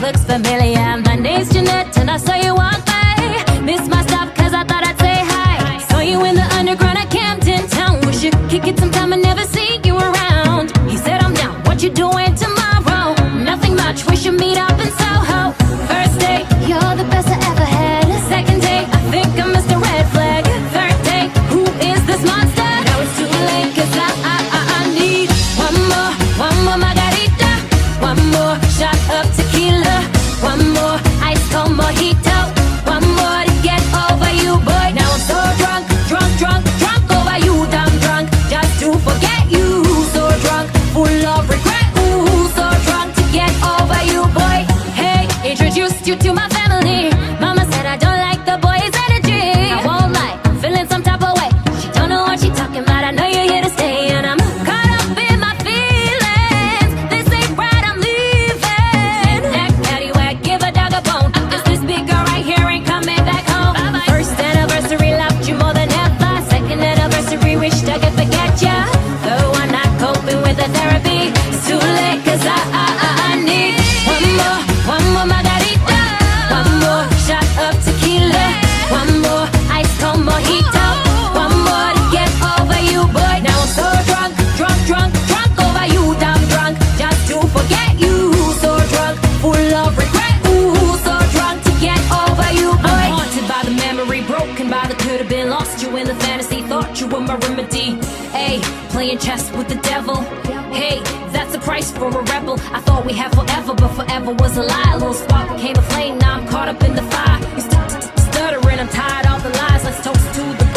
looks familiar. My name's Jeanette and I saw you walk by. Missed my stop cause I thought I'd say hi. Saw you in the underground at Camden Town. Wish you could get some time and never see you around. He said I'm down, what you doing tomorrow? Nothing much, we should meet up in Soho. First day, you're the best I ever had. Second day, I think I missed a red flag. Third day, who is this monster? Now it's too late cause I need one more margarita. One more shot of tequila. One more ice cold mojito. One more to get over you, boy. Now I'm so drunk, drunk, drunk, drunk over you. Damn drunk, just to forget you. So drunk, full of regret. Ooh, so drunk to get over you, boy. Hey, introduced you to my family. Mama said I don't like the boy's energy. I won't lie, I'm feeling some type of way. She don't know what she talking about. I know you're here to stay, and I'm caught up in my feelings. This ain't right, I'm leaving. Neck, paddywhack, give a dog a bone. Cause this big girl right here ain't coming back home. First anniversary, loved you more than ever. Second anniversary, wished I could forget ya. Third one, not coping with the therapy. It's too late, cause I need one more margarita. One more shot of tequila. One more ice cold mojito. One more to get over you, boy. Now I'm so drunk, drunk, drunk, drunk over you. Damn drunk, just to forget you. So drunk, full of regret. Ooh, so drunk to get over you, boy. I'm haunted by the memory, broken by the could have been. Lost you in the fantasy, thought you were my remedy. Hey, playing chess with the devil. Hey, that's the price for a rebel. I thought we had forever, but forever was a lie. A little spark became a flame, now I'm caught up in the fire. You stuttering, I'm tired of the lies. Let's toast to the